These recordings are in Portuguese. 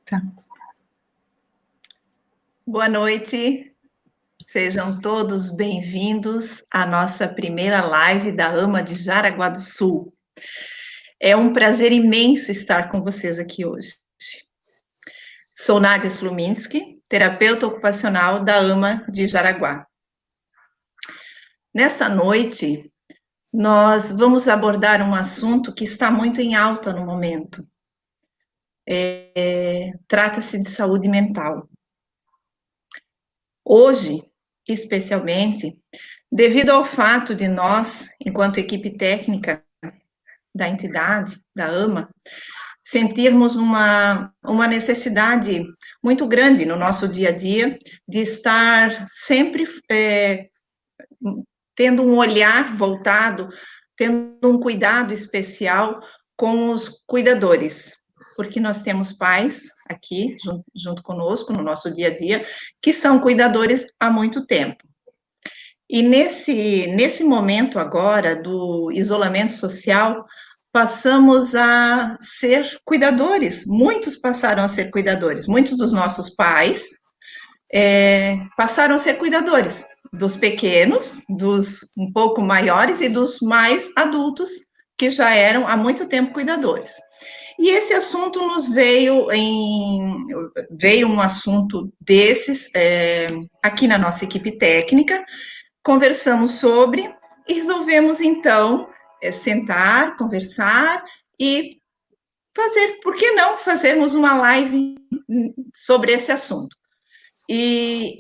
Tá. Boa noite, sejam todos bem-vindos à nossa primeira live da AMA de Jaraguá do Sul. É um prazer imenso estar com vocês aqui hoje. Sou Nádia Sluminski, terapeuta ocupacional da AMA de Jaraguá. Nesta noite, nós vamos abordar um assunto que está muito em alta no momento. Trata-se de saúde mental. Hoje, especialmente, devido ao fato de nós, enquanto equipe técnica da entidade, da AMA, sentirmos uma necessidade muito grande no nosso dia a dia de estar sempre tendo um olhar voltado, tendo um cuidado especial com os cuidadores, porque nós temos pais aqui, junto conosco, no nosso dia a dia, que são cuidadores há muito tempo. E nesse momento agora do isolamento social, passamos a ser cuidadores, muitos passaram a ser cuidadores, muitos dos nossos pais passaram a ser cuidadores dos pequenos, dos um pouco maiores e dos mais adultos, que já eram há muito tempo cuidadores. E esse assunto nos veio um assunto desses aqui na nossa equipe técnica, conversamos sobre e resolvemos, então, sentar, conversar e fazer, por que não fazermos uma live sobre esse assunto?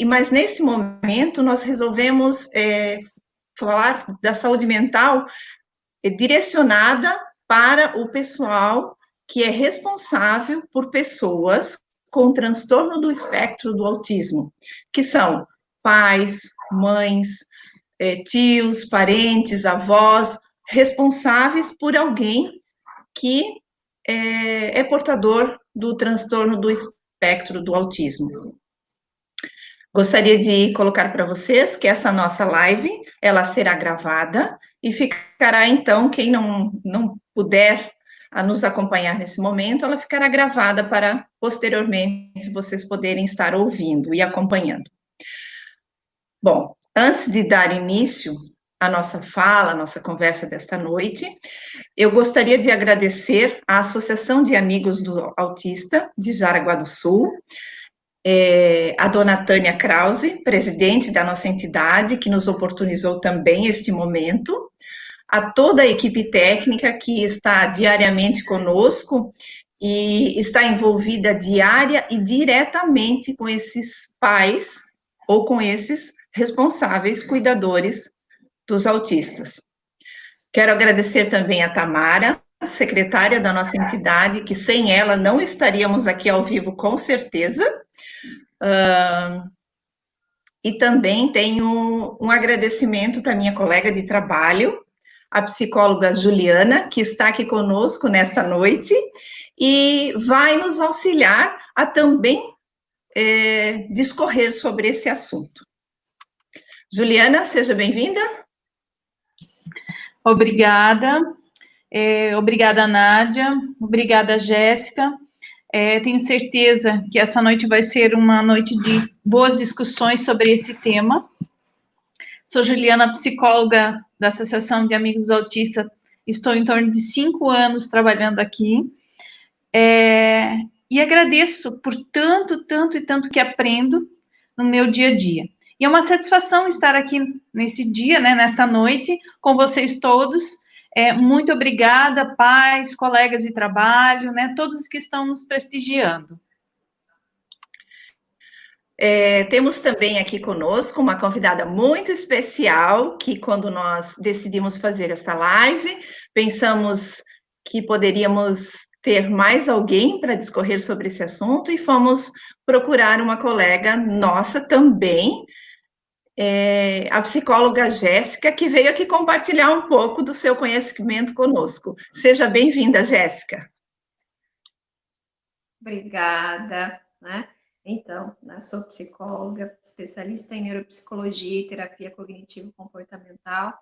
Mas nesse momento nós resolvemos falar da saúde mental direcionada para o pessoal que é responsável por pessoas com transtorno do espectro do autismo, que são pais, mães, tios, parentes, avós, responsáveis por alguém que é portador do transtorno do espectro do autismo. Gostaria de colocar para vocês que essa nossa live, ela será gravada e ficará, então, quem não puder nos acompanhar nesse momento, ela ficará gravada para, posteriormente, vocês poderem estar ouvindo e acompanhando. Bom, antes de dar início à nossa fala, à nossa conversa desta noite, eu gostaria de agradecer à Associação de Amigos do Autista de Jaraguá do Sul, a dona Tânia Krause, presidente da nossa entidade, que nos oportunizou também este momento, a toda a equipe técnica que está diariamente conosco e está envolvida diária e diretamente com esses pais ou com esses responsáveis cuidadores dos autistas. Quero agradecer também a Tamara, secretária da nossa entidade, que sem ela não estaríamos aqui ao vivo, com certeza. E também tenho um agradecimento para minha colega de trabalho, a psicóloga Juliana, que está aqui conosco nesta noite e vai nos auxiliar a também discorrer sobre esse assunto. Juliana, seja bem-vinda. Obrigada. Obrigada, Nádia. Obrigada, Jéssica. Tenho certeza que essa noite vai ser uma noite de boas discussões sobre esse tema. Sou Juliana, psicóloga da Associação de Amigos Autistas. Estou em torno de 5 anos trabalhando aqui. E agradeço por tanto que aprendo no meu dia a dia. E é uma satisfação estar aqui nesse dia, né, nesta noite, com vocês todos. Muito obrigada, pais, colegas de trabalho, né, todos que estão nos prestigiando. Temos também aqui conosco uma convidada muito especial, que quando nós decidimos fazer esta live, pensamos que poderíamos ter mais alguém para discorrer sobre esse assunto e fomos procurar uma colega nossa também, a psicóloga Jéssica, que veio aqui compartilhar um pouco do seu conhecimento conosco. Seja bem-vinda, Jéssica. Obrigada, né? Então, sou psicóloga, especialista em neuropsicologia e terapia cognitivo-comportamental,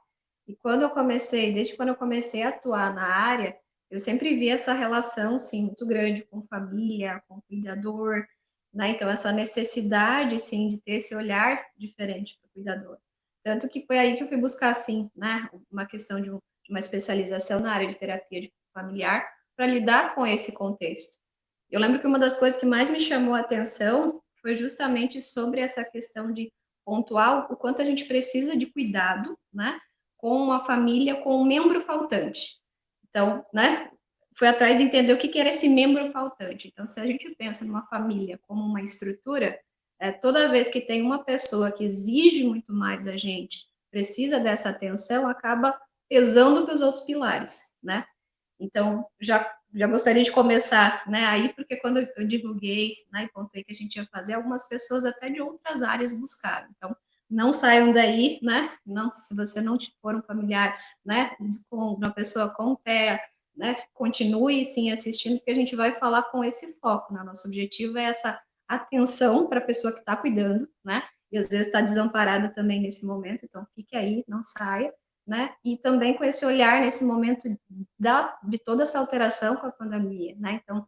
E desde quando eu comecei a atuar na área, eu sempre vi essa relação, sim, muito grande com família, com cuidador, né? Então, essa necessidade, sim, de ter esse olhar diferente para o cuidador. Tanto que foi aí que eu fui buscar, assim, né, uma questão de uma especialização na área de terapia familiar para lidar com esse contexto. Eu lembro que uma das coisas que mais me chamou a atenção foi justamente sobre essa questão de pontuar o quanto a gente precisa de cuidado, né, com uma família com um membro faltante. Então, né, fui atrás de entender o que era esse membro faltante. Então, se a gente pensa numa família como uma estrutura, toda vez que tem uma pessoa que exige muito mais da gente, precisa dessa atenção, acaba pesando que os outros pilares, né? Então, já gostaria de começar, né, aí, porque quando eu divulguei, né, e contei que a gente ia fazer, algumas pessoas até de outras áreas buscaram. Então, não saiam daí, né, não, se você não for um familiar, né, com uma pessoa com TEA, né, continue, sim, assistindo, porque a gente vai falar com esse foco, né, nosso objetivo é essa atenção para a pessoa que está cuidando, né, e às vezes está desamparada também nesse momento, então fique aí, não saia, né? E também com esse olhar nesse momento de toda essa alteração com a pandemia, né? Então,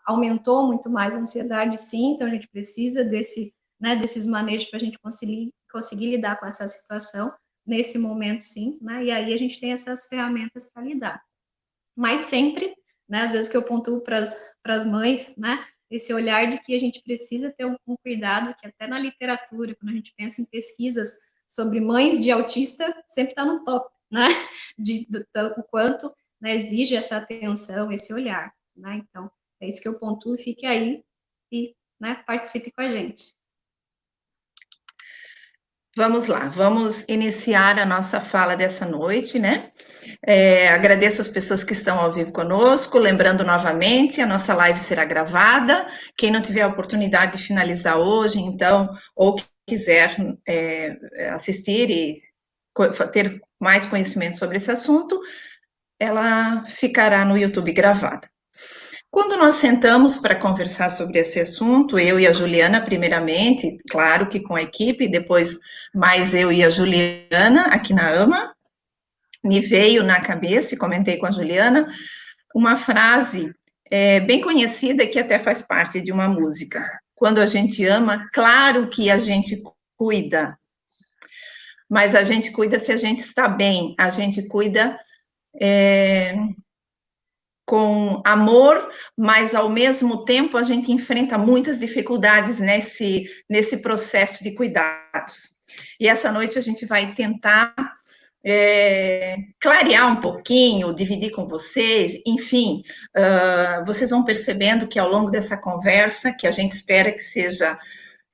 aumentou muito mais a ansiedade, sim, então a gente precisa desses manejos para a gente conseguir lidar com essa situação nesse momento, sim, né? E aí a gente tem essas ferramentas para lidar. Mas sempre, né, às vezes que eu pontuo para as mães, né, esse olhar de que a gente precisa ter um cuidado, que até na literatura, quando a gente pensa em pesquisas sobre mães de autista, sempre está no top, né, do quanto, né, exige essa atenção, esse olhar, né, então, é isso que eu pontuo, fique aí e, né, participe com a gente. Vamos lá, vamos iniciar a nossa fala dessa noite, né? Agradeço as pessoas que estão ao vivo conosco, lembrando novamente, a nossa live será gravada, quem não tiver a oportunidade de finalizar hoje, então, ou quiser assistir e ter mais conhecimento sobre esse assunto, ela ficará no YouTube gravada. Quando nós sentamos para conversar sobre esse assunto, eu e a Juliana, primeiramente, claro que com a equipe, depois mais eu e a Juliana, aqui na AMA, me veio na cabeça, e comentei com a Juliana, uma frase bem conhecida que até faz parte de uma música. Quando a gente ama, claro que a gente cuida, mas a gente cuida se a gente está bem, a gente cuida com amor, mas ao mesmo tempo a gente enfrenta muitas dificuldades nesse processo de cuidados. E essa noite a gente vai tentar clarear um pouquinho, dividir com vocês, enfim, vocês vão percebendo que ao longo dessa conversa, que a gente espera que seja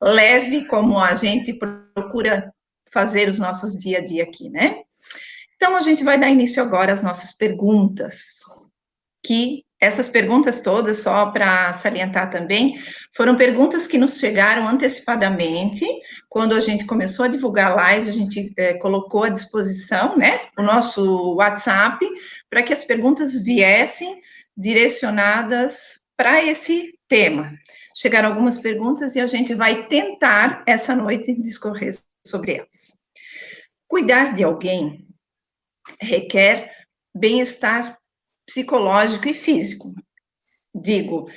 leve, como a gente procura fazer os nossos dia a dia aqui, né? Então, a gente vai dar início agora às nossas perguntas, que essas perguntas todas, só para salientar também, foram perguntas que nos chegaram antecipadamente, quando a gente começou a divulgar a live, a gente colocou à disposição, né, o nosso WhatsApp, para que as perguntas viessem direcionadas para esse tema. Chegaram algumas perguntas e a gente vai tentar, essa noite, discorrer sobre elas. Cuidar de alguém requer bem-estar psicológico e físico. Digo,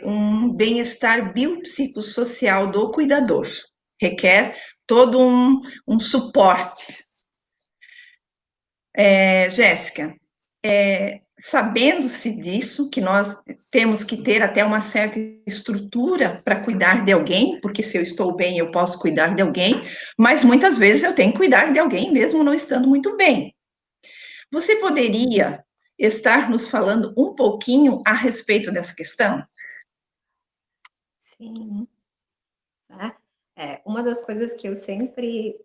um bem-estar biopsicossocial do cuidador. Requer todo um suporte. Jéssica, sabendo-se disso, que nós temos que ter até uma certa estrutura para cuidar de alguém, porque se eu estou bem, eu posso cuidar de alguém, mas muitas vezes eu tenho que cuidar de alguém mesmo não estando muito bem. Você poderia estar nos falando um pouquinho a respeito dessa questão? Sim. Uma das coisas que eu sempre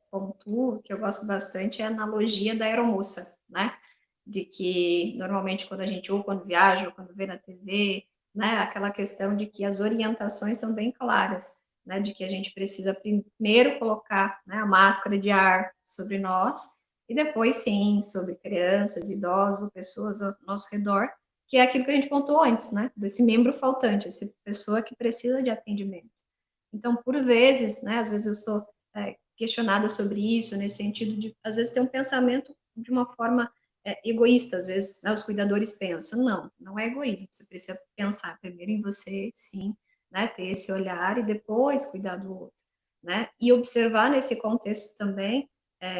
pontuo, que eu gosto bastante, é a analogia da aeromoça, né? De que, normalmente, quando a gente, ou quando viaja, ou quando vê na TV, né? Aquela questão de que as orientações são bem claras, né? De que a gente precisa primeiro colocar, né, a máscara de ar sobre nós, e depois, sim, sobre crianças, idosos, pessoas ao nosso redor, que é aquilo que a gente pontuou antes, né? Desse membro faltante, essa pessoa que precisa de atendimento. Então, por vezes, né, às vezes eu sou questionada sobre isso, nesse sentido de, às vezes, ter um pensamento de uma forma egoísta, às vezes, né, os cuidadores pensam, não é egoísmo, você precisa pensar primeiro em você, sim, né, ter esse olhar e depois cuidar do outro, né, e observar nesse contexto também,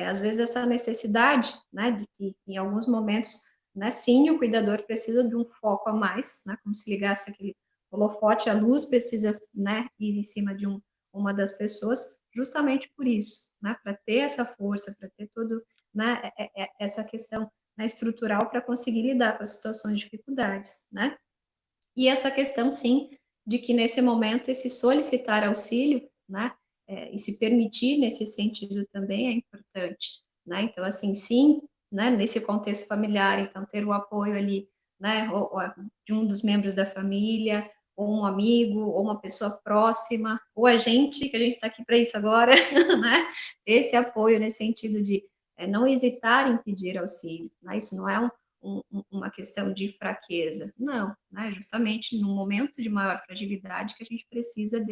às vezes, essa necessidade, né, de que, em alguns momentos, né, sim, o cuidador precisa de um foco a mais, né, como se ligasse aquele holofote, a luz precisa, né, ir em cima de uma das pessoas, justamente por isso, né, para ter essa força, para ter todo, né, essa questão, né, estrutural para conseguir lidar com as situações de dificuldades, né? E essa questão, sim, de que nesse momento esse solicitar auxílio, né, e se permitir nesse sentido também é importante, né? Então, assim, sim, né, nesse contexto familiar, então ter o apoio ali, né, de um dos membros da família, ou um amigo, ou uma pessoa próxima, ou a gente, que a gente está aqui para isso agora, né? Esse apoio nesse sentido de não hesitar em pedir auxílio, né? Isso não é uma questão de fraqueza, não, né? Justamente no momento de maior fragilidade que a gente precisa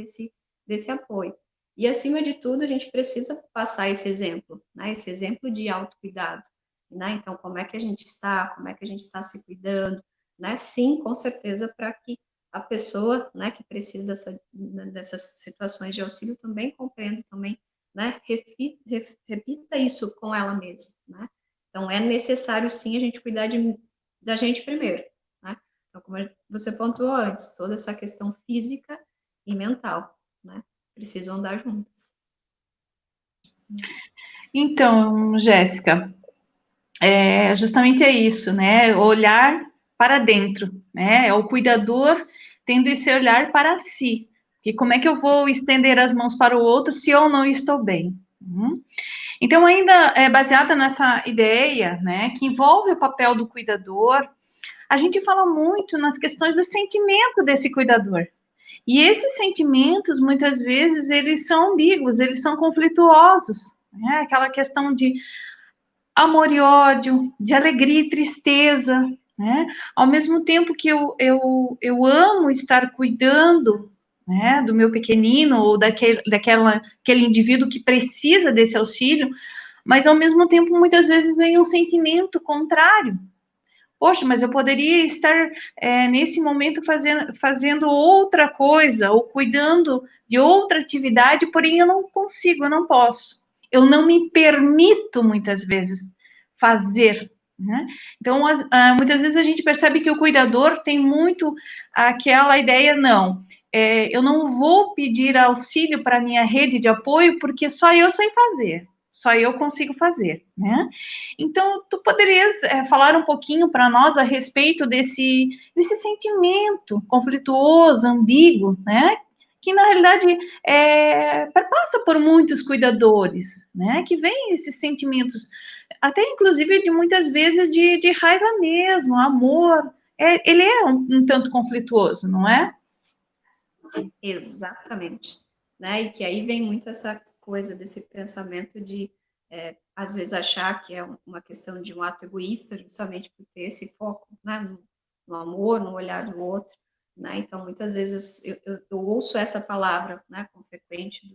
desse apoio. E, acima de tudo, a gente precisa passar esse exemplo, né? Esse exemplo de autocuidado, né? Então, como é que a gente está se cuidando, né? Sim, com certeza, para que a pessoa, né, que precisa dessas situações de auxílio também compreenda, também, né, repita isso com ela mesma, né? Então, é necessário, sim, a gente cuidar da gente primeiro, né? Então, como você pontuou antes, toda essa questão física e mental, né? Precisam andar juntas. Então, Jéssica, justamente é isso, né? Olhar para dentro, né? É o cuidador tendo esse olhar para si. E como é que eu vou estender as mãos para o outro se eu não estou bem? Então, ainda baseada nessa ideia, né, que envolve o papel do cuidador, a gente fala muito nas questões do sentimento desse cuidador. E esses sentimentos, muitas vezes, eles são ambíguos, eles são conflituosos, né? Aquela questão de amor e ódio, de alegria e tristeza, né? Ao mesmo tempo que eu amo estar cuidando, né, do meu pequenino ou aquele indivíduo que precisa desse auxílio, mas ao mesmo tempo muitas vezes vem um sentimento contrário. Poxa, mas eu poderia estar nesse momento fazendo outra coisa ou cuidando de outra atividade, porém eu não consigo, eu não posso. Eu não me permito, muitas vezes, fazer. Né? Então, muitas vezes a gente percebe que o cuidador tem muito aquela ideia, não, eu não vou pedir auxílio para a minha rede de apoio porque só eu sei fazer. Só eu consigo fazer, né? Então, tu poderias falar um pouquinho para nós a respeito desse sentimento conflituoso, ambíguo, né? Que na realidade passa por muitos cuidadores, né? Que vem esses sentimentos, até inclusive de muitas vezes de raiva mesmo, amor. Ele é um tanto conflituoso, não é? Exatamente. Né? E que aí vem muito essa coisa desse pensamento de, às vezes, achar que é uma questão de um ato egoísta, justamente por ter esse foco, né? no amor, no olhar do outro. Né? Então, muitas vezes eu ouço essa palavra, né, com frequente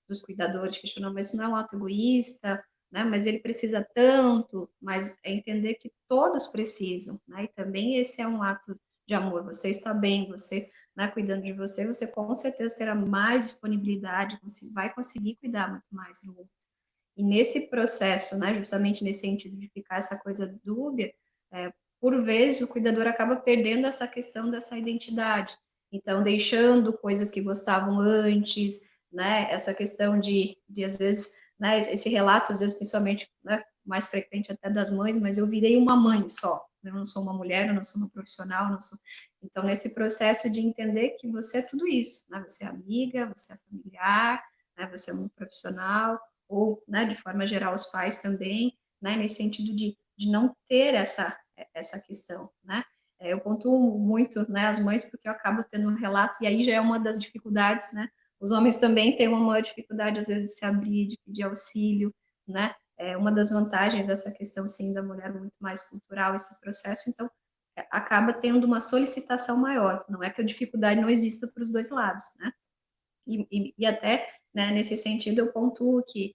dos cuidadores, questionando, mas isso não é um ato egoísta, né? Mas ele precisa tanto, mas é entender que todos precisam, né? E também esse é um ato de amor. Você está bem, você, né, cuidando de você, você com certeza terá mais disponibilidade, vai conseguir cuidar muito mais do outro. E nesse processo, né, justamente nesse sentido de ficar essa coisa dúbia, por vezes o cuidador acaba perdendo essa questão dessa identidade. Então, deixando coisas que gostavam antes, né, essa questão de às vezes, né, esse relato, às vezes, principalmente, né, mais frequente até das mães, mas eu virei uma mãe só, eu não sou uma mulher, eu não sou uma profissional, não sou... Então, nesse processo de entender que você é tudo isso, né, você é amiga, você é familiar, né, você é um profissional, ou, né, de forma geral, os pais também, né, nesse sentido de não ter essa questão, né? Eu pontuo muito, né, as mães, porque eu acabo tendo um relato, e aí já é uma das dificuldades, né? Os homens também têm uma maior dificuldade, às vezes, de se abrir, de pedir auxílio, né? É uma das vantagens dessa questão, sim, da mulher muito mais cultural, esse processo, então, acaba tendo uma solicitação maior, não é que a dificuldade não exista para os dois lados, né? E até, né, nesse sentido, eu pontuo que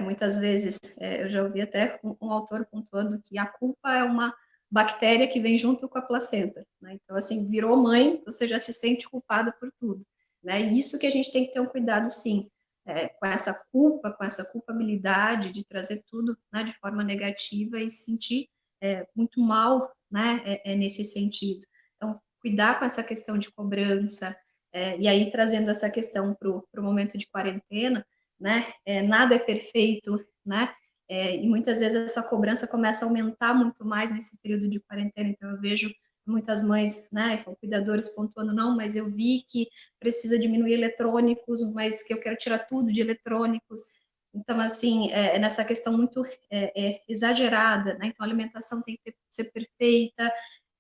Muitas vezes, eu já ouvi até um autor pontuando que a culpa é uma bactéria que vem junto com a placenta, né? Então, assim, virou mãe, você já se sente culpada por tudo, né? E isso que a gente tem que ter um cuidado, sim, com essa culpa, com essa culpabilidade de trazer tudo, né, de forma negativa e se sentir muito mal, né, nesse sentido. Então, cuidar com essa questão de cobrança, e aí trazendo essa questão para o momento de quarentena, né, nada é perfeito, né, e muitas vezes essa cobrança começa a aumentar muito mais nesse período de quarentena. Então, eu vejo muitas mães, né, cuidadores pontuando, não, mas eu vi que precisa diminuir eletrônicos, mas que eu quero tirar tudo de eletrônicos. Então, assim, nessa questão muito exagerada, né? Então, a alimentação tem que ser perfeita,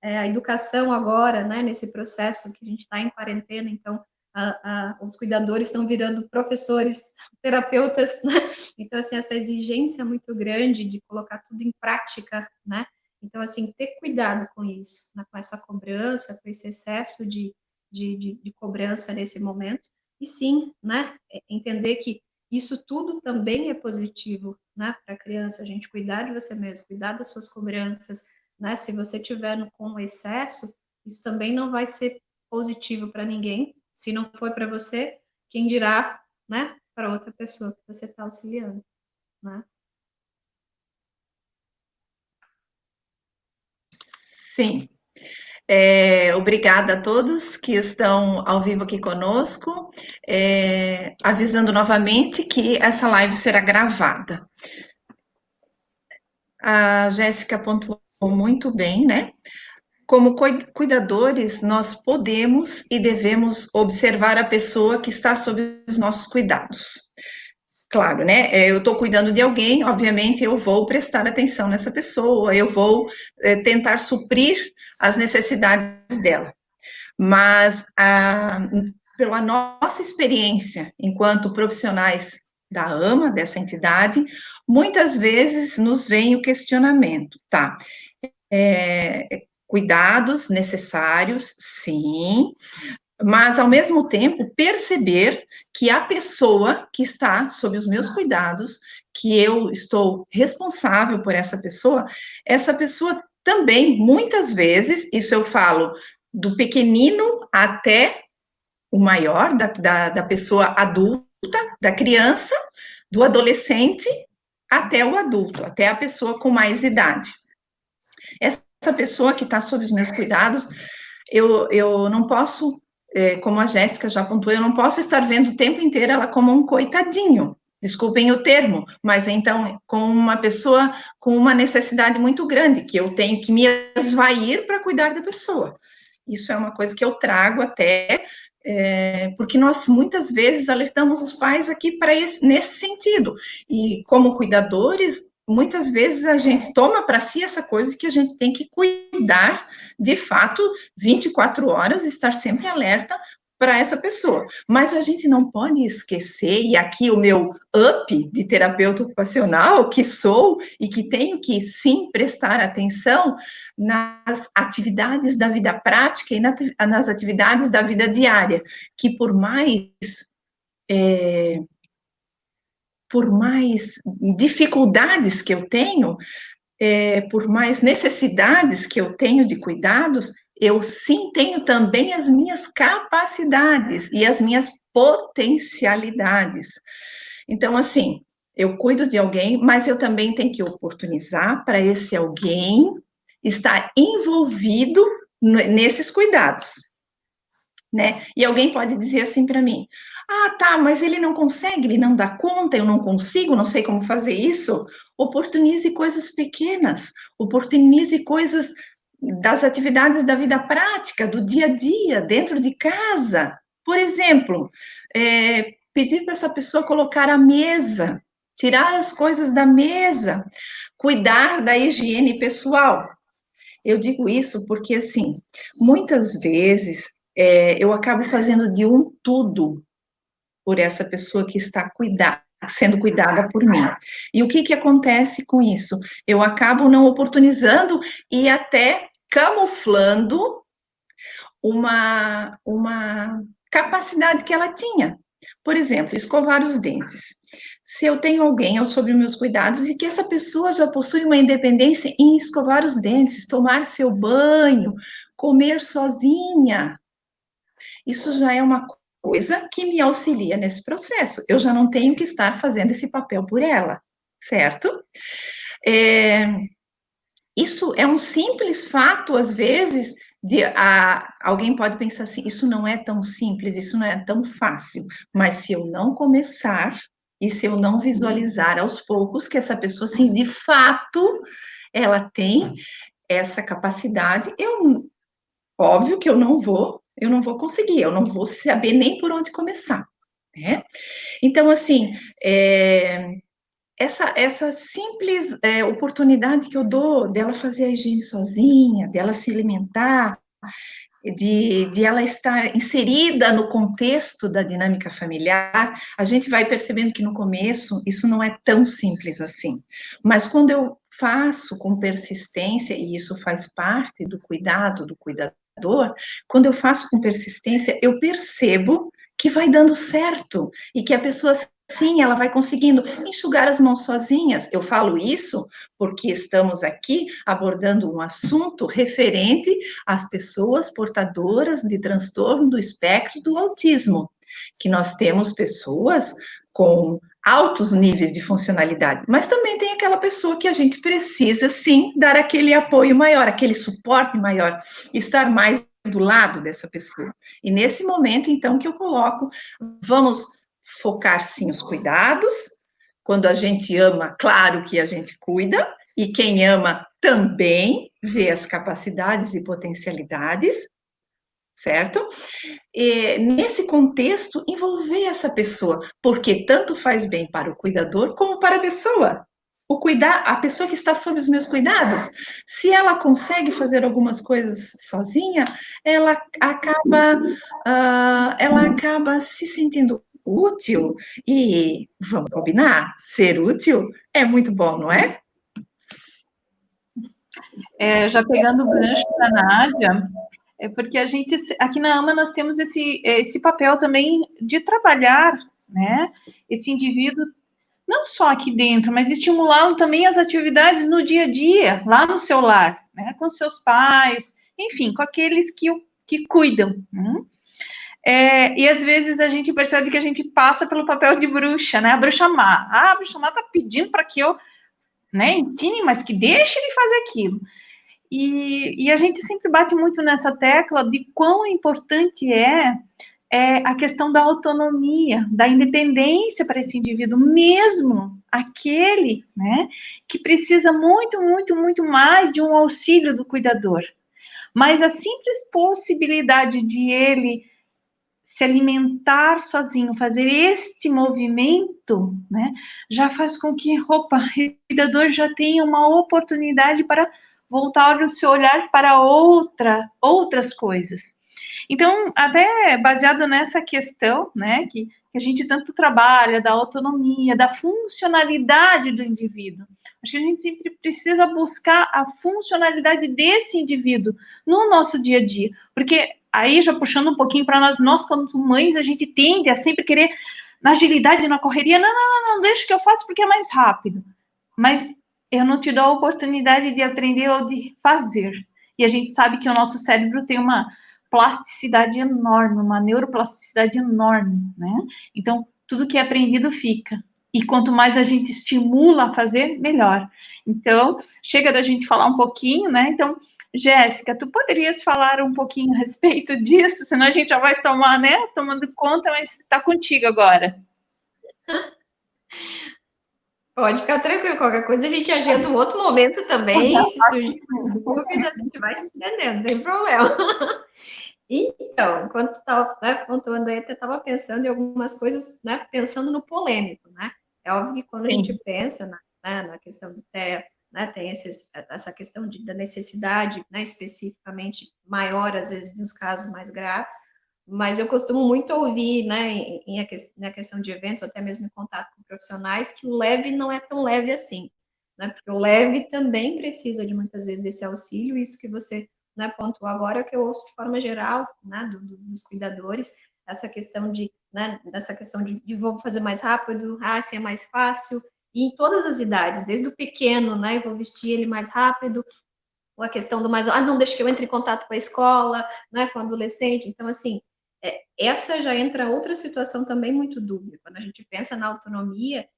a educação agora, né, nesse processo que a gente está em quarentena, então, os cuidadores estão virando professores, terapeutas, né? Então, assim, essa exigência muito grande de colocar tudo em prática, né? Então, assim, ter cuidado com isso, né? Com essa cobrança, com esse excesso de cobrança nesse momento, e sim, né? Entender que isso tudo também é positivo, né? Para a criança, a gente cuidar de você mesmo, cuidar das suas cobranças, né? Se você tiver com excesso, isso também não vai ser positivo para ninguém. Se não foi para você, quem dirá, né, para outra pessoa que você está auxiliando, né? Sim. Obrigada a todos que estão ao vivo aqui conosco, avisando novamente que essa live será gravada. A Jéssica pontuou muito bem, né? Como cuidadores, nós podemos e devemos observar a pessoa que está sob os nossos cuidados. Claro, né? Eu estou cuidando de alguém, obviamente eu vou prestar atenção nessa pessoa, eu vou tentar suprir as necessidades dela. Mas, pela nossa experiência enquanto profissionais da AMA, dessa entidade, muitas vezes nos vem o questionamento, tá? Cuidados necessários, sim, mas, ao mesmo tempo, perceber que a pessoa que está sob os meus cuidados, que eu estou responsável por essa pessoa também, muitas vezes, isso eu falo do pequenino até o maior, da pessoa adulta, da criança, do adolescente até o adulto, até a pessoa com mais idade. Essa pessoa que está sob os meus cuidados, eu não posso, como a Jéssica já pontuou, eu não posso estar vendo o tempo inteiro ela como um coitadinho, desculpem o termo, mas então, com uma pessoa com uma necessidade muito grande, que eu tenho que me esvair para cuidar da pessoa. Isso é uma coisa que eu trago até, porque nós muitas vezes alertamos os pais aqui nesse sentido, e como cuidadores, muitas vezes a gente toma para si essa coisa que a gente tem que cuidar, de fato, 24 horas, estar sempre alerta para essa pessoa. Mas a gente não pode esquecer, e aqui o meu up de terapeuta ocupacional, que sou, e que tenho que, sim, prestar atenção nas atividades da vida prática e nas atividades da vida diária, que por mais dificuldades que eu tenho, por mais necessidades que eu tenho de cuidados, eu sim tenho também as minhas capacidades e as minhas potencialidades. Então, assim, eu cuido de alguém, mas eu também tenho que oportunizar para esse alguém estar envolvido nesses cuidados, né? E alguém pode dizer assim para mim: ah, tá, mas ele não consegue, ele não dá conta, eu não consigo, não sei como fazer isso. Oportunize coisas pequenas, oportunize coisas das atividades da vida prática, do dia a dia, dentro de casa. Por exemplo, pedir para essa pessoa colocar a mesa, tirar as coisas da mesa, cuidar da higiene pessoal. Eu digo isso porque, assim, muitas vezes eu acabo fazendo de um tudo por essa pessoa que está sendo cuidada por mim. E o que acontece com isso? Eu acabo não oportunizando e até camuflando uma capacidade que ela tinha. Por exemplo, escovar os dentes. se eu tenho alguém sob meus cuidados e que essa pessoa já possui uma independência em escovar os dentes, tomar seu banho, comer sozinha. Isso já é uma coisa que me auxilia nesse processo. Eu já não tenho que estar fazendo esse papel por ela, certo? Isso é um simples fato, às vezes, alguém pode pensar assim, isso não é tão simples, isso não é tão fácil, mas se eu não começar, e se eu não visualizar aos poucos que essa pessoa, assim, de fato, ela tem essa capacidade, óbvio que eu não vou conseguir, eu não vou saber nem por onde começar, né? Então, assim, essa simples oportunidade que eu dou dela fazer a higiene sozinha, dela se alimentar, de ela estar inserida no contexto da dinâmica familiar, a gente vai percebendo que no começo isso não é tão simples assim. Mas quando eu faço com persistência, e isso faz parte do cuidado do cuidador, quando eu faço com persistência, eu percebo que vai dando certo e que a pessoa, sim, ela vai conseguindo enxugar as mãos sozinhas. Eu falo isso porque estamos aqui abordando um assunto referente às pessoas portadoras de transtorno do espectro do autismo, que nós temos pessoas com altos níveis de funcionalidade, mas também tem aquela pessoa que a gente precisa, sim, dar aquele apoio maior, aquele suporte maior, estar mais do lado dessa pessoa. E nesse momento, então, que eu coloco, vamos focar, sim, os cuidados. Quando a gente ama, claro que a gente cuida, e quem ama também vê as capacidades e potencialidades, certo? E, nesse contexto, envolver essa pessoa, porque tanto faz bem para o cuidador como para a pessoa. A pessoa que está sob os meus cuidados, se ela consegue fazer algumas coisas sozinha, ela acaba se sentindo útil, e vamos combinar, ser útil é muito bom, não é? Já pegando o gancho da Nádia, porque a gente, aqui na AMA, nós temos esse papel também de trabalhar, né, esse indivíduo, não só aqui dentro, mas estimulá-lo também as atividades no dia a dia, lá no seu lar, né, com seus pais, enfim, com aqueles que cuidam. E às vezes a gente percebe que a gente passa pelo papel de bruxa, né, a bruxa má. A bruxa má está pedindo para que eu, né, ensine, mas que deixe ele fazer aquilo. E a gente sempre bate muito nessa tecla de quão importante é a questão da autonomia, da independência para esse indivíduo, mesmo aquele, né, que precisa muito, muito, muito mais de um auxílio do cuidador. Mas a simples possibilidade de ele se alimentar sozinho, fazer este movimento, né, já faz com que, esse cuidador já tenha uma oportunidade para voltar o seu olhar para outras coisas. Então, até baseado nessa questão, né, que a gente tanto trabalha, da autonomia, da funcionalidade do indivíduo, acho que a gente sempre precisa buscar a funcionalidade desse indivíduo no nosso dia a dia, porque aí, já puxando um pouquinho para nós como mães, a gente tende a sempre querer, na agilidade, na correria, não, deixa que eu faço porque é mais rápido. Mas eu não te dou a oportunidade de aprender ou de fazer. E a gente sabe que o nosso cérebro tem uma plasticidade enorme, uma neuroplasticidade enorme, né? Então, tudo que é aprendido fica. E quanto mais a gente estimula a fazer, melhor. Então, chega da gente falar um pouquinho, né? Então, Jéssica, tu poderias falar um pouquinho a respeito disso? Senão a gente já vai tomando conta, mas está contigo agora. Pode ficar tranquilo, qualquer coisa a gente agenda um outro momento também, se surgir dúvidas, a gente vai se entendendo, não tem problema. Então, enquanto estava, né, contando aí, eu estava pensando em algumas coisas, né, pensando no polêmico, né? É óbvio que quando a gente pensa na questão do TEA, né, tem essa questão da necessidade, né, especificamente maior, às vezes, nos casos mais graves, mas eu costumo muito ouvir, né, na questão de eventos, até mesmo em contato com profissionais, que o leve não é tão leve assim, né, porque o leve também precisa de muitas vezes desse auxílio, isso que você, né, pontuou agora, que eu ouço de forma geral, né, dos cuidadores, essa questão de né, dessa questão de vou fazer mais rápido, assim é mais fácil, e em todas as idades, desde o pequeno, né, eu vou vestir ele mais rápido, ou a questão do mais, não, deixa que eu entre em contato com a escola, né, com o adolescente, então, assim, essa já entra outra situação também muito dúbia, quando a gente pensa na autonomia,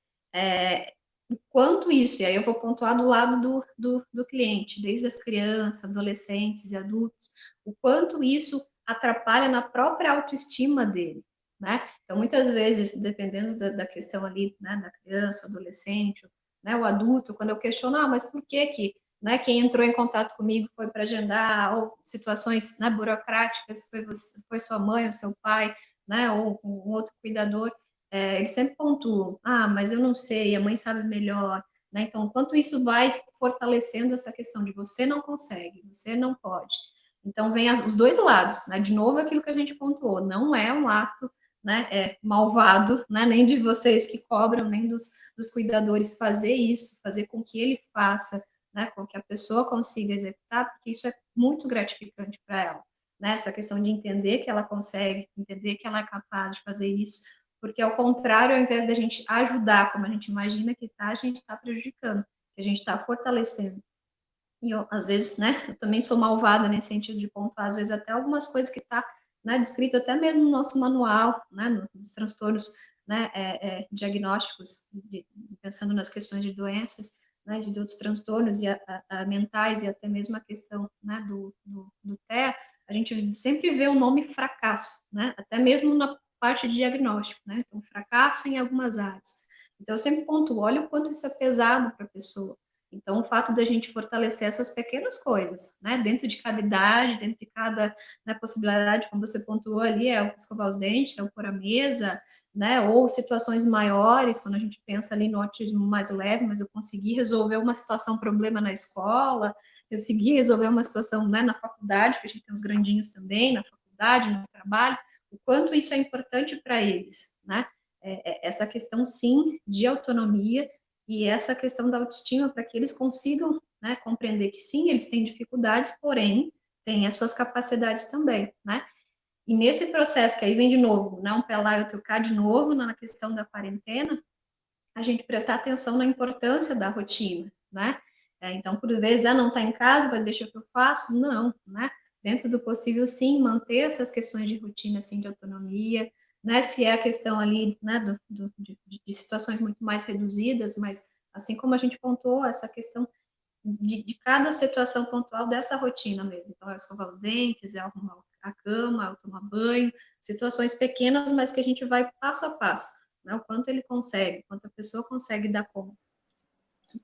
o quanto isso, e aí eu vou pontuar do lado do cliente, desde as crianças, adolescentes e adultos, o quanto isso atrapalha na própria autoestima dele, né? Então, muitas vezes, dependendo da questão ali, né, da criança, adolescente, né, o adulto, quando eu questiono, mas por que que, né, quem entrou em contato comigo foi para agendar, ou situações, né, burocráticas, foi sua mãe ou seu pai, né, ou um outro cuidador, eles sempre pontuam, mas eu não sei, a mãe sabe melhor, né? Então, quanto isso vai fortalecendo essa questão de você não consegue, você não pode. Então, vem os dois lados, né? De novo, aquilo que a gente pontuou, não é um ato, né, malvado, né? Nem de vocês que cobram, nem dos cuidadores fazer isso, fazer com que ele faça, né? Com que a pessoa consiga executar, porque isso é muito gratificante para ela, né? Essa questão de entender que ela consegue, entender que ela é capaz de fazer isso, porque, ao contrário, ao invés da gente ajudar, como a gente imagina que está, a gente está prejudicando, a gente está fortalecendo. E eu, às vezes, né, eu também sou malvada nesse sentido de pontuar, às vezes, até algumas coisas que está, né, descrito até mesmo no nosso manual, né, nos transtornos, né, diagnósticos, pensando nas questões de doenças, né, de outros transtornos mentais e até mesmo a questão, né, do TEA, a gente sempre vê o nome fracasso, né, até mesmo na parte de diagnóstico, né? Então, fracasso em algumas áreas. Então, eu sempre pontuo, olha o quanto isso é pesado para a pessoa. Então, o fato da gente fortalecer essas pequenas coisas, né? Dentro de cada idade, dentro de cada, né, possibilidade, como você pontuou ali, é o escovar os dentes, é o pôr a mesa, né? Ou situações maiores, quando a gente pensa ali no autismo mais leve, mas eu consegui resolver uma situação, problema na escola, eu consegui resolver uma situação, né, na faculdade, que a gente tem os grandinhos também, na faculdade, no trabalho, o quanto isso é importante para eles, né? Essa questão, sim, de autonomia e essa questão da autoestima para que eles consigam, né, compreender que, sim, eles têm dificuldades, porém, têm as suas capacidades também, né? E nesse processo, que aí vem de novo, né, um pé lá e outro cá de novo, na questão da quarentena, a gente prestar atenção na importância da rotina, né? Então, por vezes, não está em casa, mas deixa que eu faço. Não, né? Dentro do possível, sim, manter essas questões de rotina, assim, de autonomia, né? Se é a questão ali, né, de situações muito mais reduzidas, mas assim como a gente pontuou, essa questão de cada situação pontual dessa rotina mesmo. Então, é escovar os dentes, é arrumar a cama, é tomar banho, situações pequenas, mas que a gente vai passo a passo, né? O quanto ele consegue, o quanto a pessoa consegue dar conta.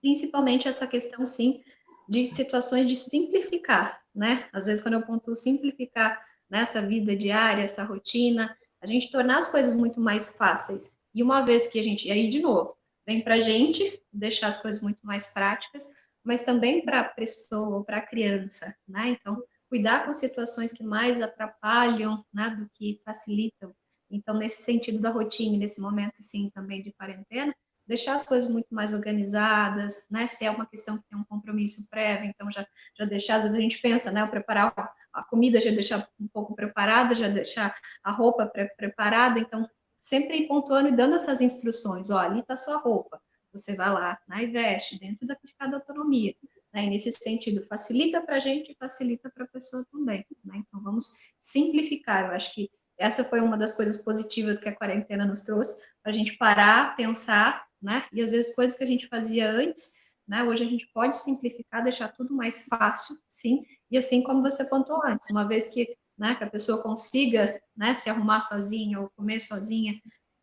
Principalmente essa questão, sim, de situações de simplificar, né? Às vezes, quando eu pontuo simplificar nessa vida diária, essa rotina, a gente tornar as coisas muito mais fáceis. E uma vez que a gente, e aí de novo, vem para a gente deixar as coisas muito mais práticas, mas também para a pessoa, para a criança, né? Então, cuidar com situações que mais atrapalham, né, do que facilitam. Então, nesse sentido da rotina, nesse momento, sim, também de quarentena, deixar as coisas muito mais organizadas, né? Se é uma questão que tem um compromisso prévio, então já deixar, às vezes a gente pensa, né? Preparar a comida, já deixar um pouco preparada, já deixar a roupa preparada, então sempre ir pontuando e dando essas instruções, ó, ali está a sua roupa, você vai lá, né, e veste, dentro da cada autonomia, né? E nesse sentido, facilita para a gente e facilita para a pessoa também, né? Então vamos simplificar, eu acho que essa foi uma das coisas positivas que a quarentena nos trouxe, para a gente parar, pensar, né? E às vezes coisas que a gente fazia antes, né? Hoje a gente pode simplificar, deixar tudo mais fácil, sim. E assim como você pontuou antes, uma vez que, né, que a pessoa consiga, né, se arrumar sozinha ou comer sozinha,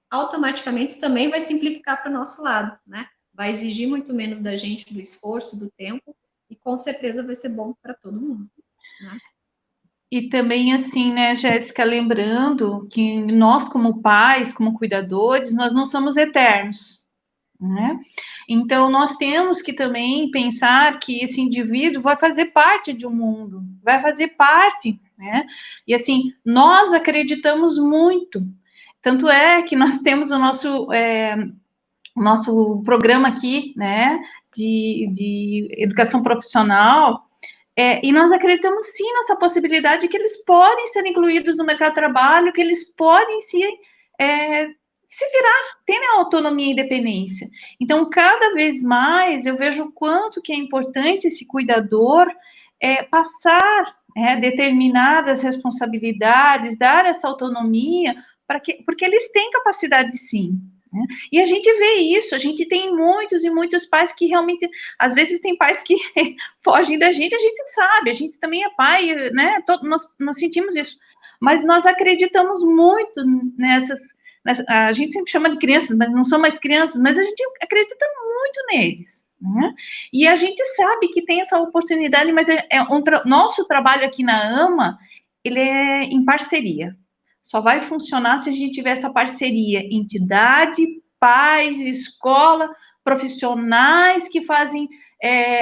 automaticamente também vai simplificar para o nosso lado, né? Vai exigir muito menos da gente, do esforço, do tempo, e com certeza vai ser bom para todo mundo, né? E também, assim, né, Jéssica, lembrando que nós, como pais, como cuidadores, nós não somos eternos, né? Então, nós temos que também pensar que esse indivíduo vai fazer parte de um mundo, vai fazer parte, né? E, assim, nós acreditamos muito. Tanto é que nós temos o nosso programa aqui, né, de educação profissional, e nós acreditamos sim nessa possibilidade que eles podem ser incluídos no mercado de trabalho, que eles podem sim se virar, terem autonomia e independência. Então, cada vez mais eu vejo o quanto que é importante esse cuidador passar determinadas responsabilidades, dar essa autonomia, porque eles têm capacidade sim. Né? E a gente vê isso, a gente tem muitos e muitos pais que realmente, às vezes tem pais que fogem da gente, a gente sabe, a gente também é pai, né? Nós sentimos isso, mas nós acreditamos muito a gente sempre chama de crianças, mas não são mais crianças, mas a gente acredita muito neles. Né? E a gente sabe que tem essa oportunidade, mas nosso trabalho aqui na AMA, ele é em parceria. Só vai funcionar se a gente tiver essa parceria, entidade, pais, escola, profissionais que fazem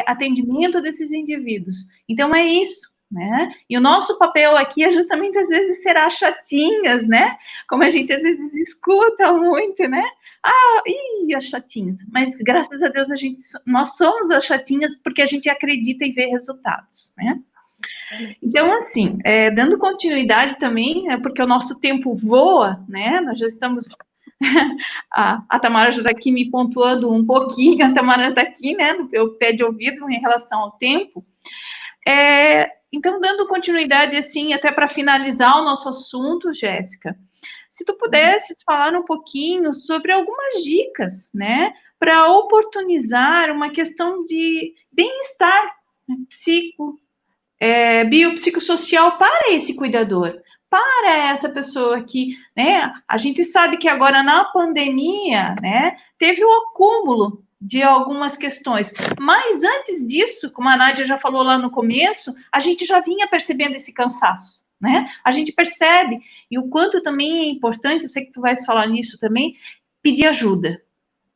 atendimento desses indivíduos. Então, é isso. Né? E o nosso papel aqui é justamente, às vezes, ser as chatinhas, né? Como a gente, às vezes, escuta muito, né? As chatinhas. Mas, graças a Deus, nós somos as chatinhas porque a gente acredita e vê resultados, né? Então, assim, dando continuidade também, porque o nosso tempo voa, né? Nós já estamos... a Tamara já está aqui me pontuando um pouquinho, a Tamara está aqui, né? No meu pé de ouvido em relação ao tempo. Então, dando continuidade, assim, até para finalizar o nosso assunto, Jéssica, se tu pudesses falar um pouquinho sobre algumas dicas, né, para oportunizar uma questão de bem-estar biopsicossocial para esse cuidador, para essa pessoa que, né, a gente sabe que agora na pandemia, né, teve o acúmulo de algumas questões, mas antes disso, como a Nádia já falou lá no começo, a gente já vinha percebendo esse cansaço, né? A gente percebe, e o quanto também é importante, eu sei que tu vai falar nisso também, pedir ajuda,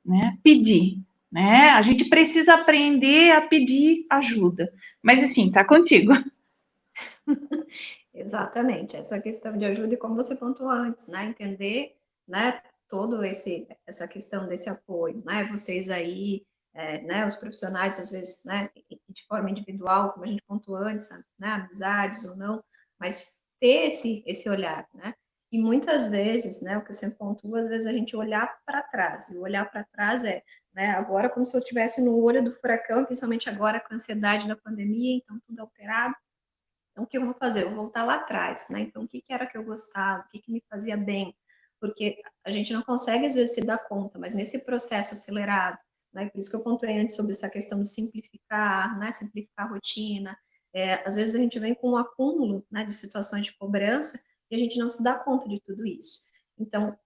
né? Pedir, né? A gente precisa aprender a pedir ajuda, mas assim, tá contigo. Exatamente, essa questão de ajuda e como você pontuou antes, né? Entender, né? Essa questão desse apoio, né? Vocês aí, né? Os profissionais às vezes, né? De forma individual, como a gente pontuou antes, né? Amizades ou não, mas ter esse olhar, né? E muitas vezes, né? O que eu sempre pontuo, às vezes a gente olhar para trás, e olhar para trás né? Agora como se eu estivesse no olho do furacão, principalmente agora com a ansiedade da pandemia, então tudo alterado. Então, o que eu vou fazer? Eu vou voltar lá atrás, né? Então, o que era que eu gostava? O que me fazia bem? Porque a gente não consegue, às vezes, se dar conta, mas nesse processo acelerado, né? Por isso que eu contei antes sobre essa questão de simplificar, né? Simplificar a rotina. Às vezes, a gente vem com um acúmulo, né? De situações de cobrança e a gente não se dá conta de tudo isso. Então,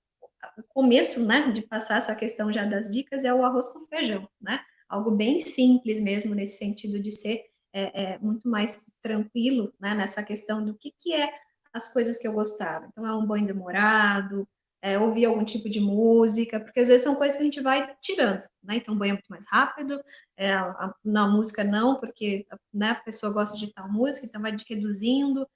o começo, né? De passar essa questão já das dicas é o arroz com feijão, né? Algo bem simples mesmo, nesse sentido de ser muito mais tranquilo, né, nessa questão do que é as coisas que eu gostava. Então, é um banho demorado, ouvir algum tipo de música, porque às vezes são coisas que a gente vai tirando, né? Então, banho é muito mais rápido, na música não, porque, né, a pessoa gosta de tal música, então vai reduzindo,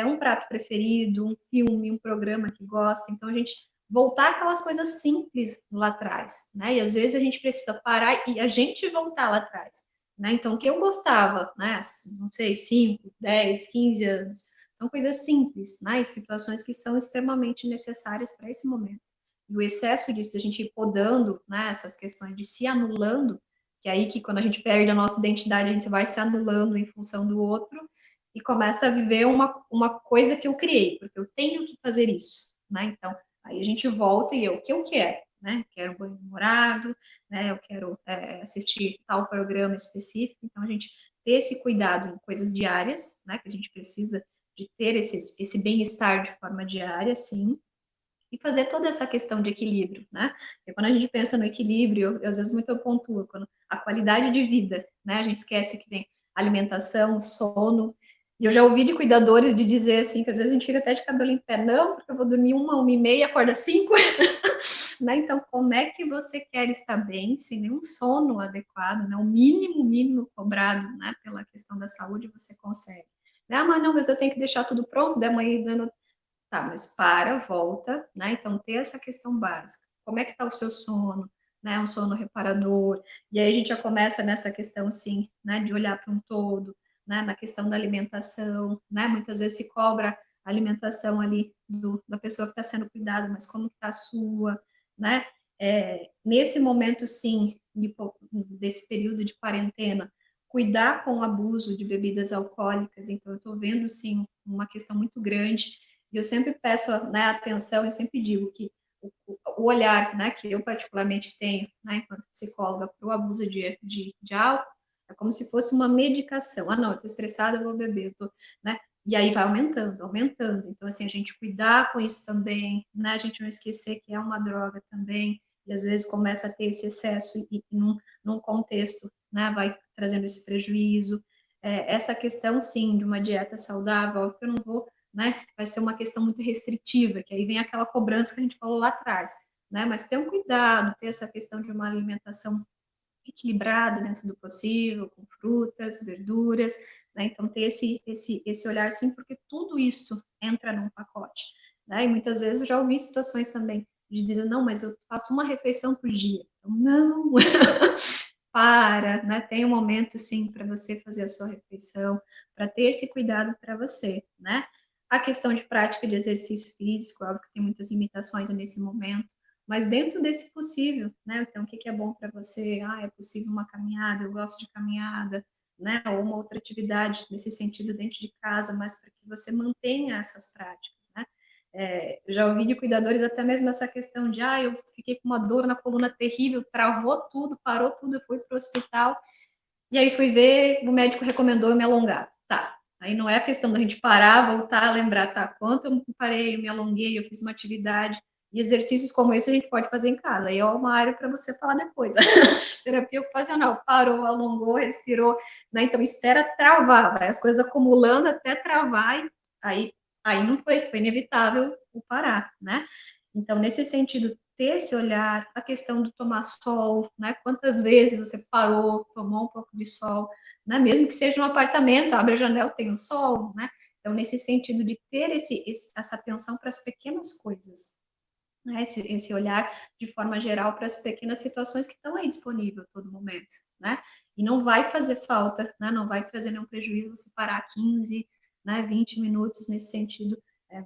um prato preferido, um filme, um programa que gosta, então a gente voltar aquelas coisas simples lá atrás, né? E às vezes a gente precisa parar e a gente voltar lá atrás. Né? Então, o que eu gostava, né? Não sei, 5, 10, 15 anos, são coisas simples, né? E situações que são extremamente necessárias para esse momento. E o excesso disso, da gente ir podando, né? Essas questões de se anulando, que é aí que quando a gente perde a nossa identidade, a gente vai se anulando em função do outro e começa a viver uma coisa que eu criei, porque eu tenho que fazer isso, né? Então, aí a gente volta e o que eu quero? Né? Quero banho demorado, né? Eu quero assistir tal programa específico. Então, a gente ter esse cuidado em coisas diárias, né? Que a gente precisa de ter esse bem-estar de forma diária, sim, e fazer toda essa questão de equilíbrio, né? E quando a gente pensa no equilíbrio, às vezes muito eu pontuo, quando a qualidade de vida, né? A gente esquece que tem alimentação, sono. E eu já ouvi de cuidadores de dizer assim, que às vezes a gente fica até de cabelo em pé, não, porque eu vou dormir 1h30, acorda 5. Né? Então, como é que você quer estar bem sem nenhum sono adequado, né? O mínimo cobrado, né? Pela questão da saúde, você consegue. Ah, mas não, mas eu tenho que deixar tudo pronto, da manhã dando... Tá, mas volta, né? Então, ter essa questão básica. Como é que tá o seu sono? Né? Um sono reparador. E aí a gente já começa nessa questão, assim, né? De olhar para um todo, né? Na questão da alimentação, né? Muitas vezes se cobra a alimentação ali da pessoa que está sendo cuidada, mas como está a sua, né? Nesse momento, sim, desse período de quarentena, cuidar com o abuso de bebidas alcoólicas. Então, eu estou vendo, sim, uma questão muito grande. E eu sempre peço, né, atenção, eu sempre digo que o olhar, né, que eu particularmente tenho, né, enquanto psicóloga, para o abuso de álcool, é como se fosse uma medicação. Ah, não, eu estou estressada, eu vou beber, né? E aí vai aumentando, aumentando. Então, assim, a gente cuidar com isso também, né? A gente não esquecer que é uma droga também, e às vezes começa a ter esse excesso e num contexto, né, vai trazendo esse prejuízo. Essa questão, sim, de uma dieta saudável, óbvio que eu não vou, né, vai ser uma questão muito restritiva, que aí vem aquela cobrança que a gente falou lá atrás, né, mas ter um cuidado, ter essa questão de uma alimentação equilibrada dentro do possível, com frutas, verduras, né? Então ter esse olhar sim, porque tudo isso entra num pacote, né? E muitas vezes eu já ouvi situações também de dizer, não, mas eu faço uma refeição por dia. Então, não, para, né? Tem um momento sim para você fazer a sua refeição, para ter esse cuidado para você, né? A questão de prática de exercício físico, óbvio que tem muitas limitações nesse momento, mas dentro desse possível, né? Então, o que é bom para você? Ah, é possível uma caminhada, eu gosto de caminhada, né? Ou uma outra atividade nesse sentido dentro de casa, mas para que você mantenha essas práticas, né? Eu já ouvi de cuidadores até mesmo essa questão de, eu fiquei com uma dor na coluna terrível, travou tudo, parou tudo, eu fui para o hospital, e aí fui ver, o médico recomendou eu me alongar. Tá, aí não é a questão da gente parar, voltar, lembrar, tá, quanto eu parei, eu me alonguei, eu fiz uma atividade, e exercícios como esse a gente pode fazer em casa. Aí é uma área para você falar depois. Terapia ocupacional, parou, alongou, respirou, né? Então espera travar, vai as coisas acumulando até travar, e aí não foi inevitável o parar, né? Então, nesse sentido, ter esse olhar, a questão de tomar sol, né? Quantas vezes você parou, tomou um pouco de sol, né? Mesmo que seja um apartamento, abre a janela, tem o sol, né? Então, nesse sentido de ter essa atenção para as pequenas coisas, né? Esse olhar de forma geral para as pequenas situações que estão aí disponíveis a todo momento, né? E não vai fazer falta, né? Não vai trazer nenhum prejuízo você parar 15, né, 20 minutos nesse sentido,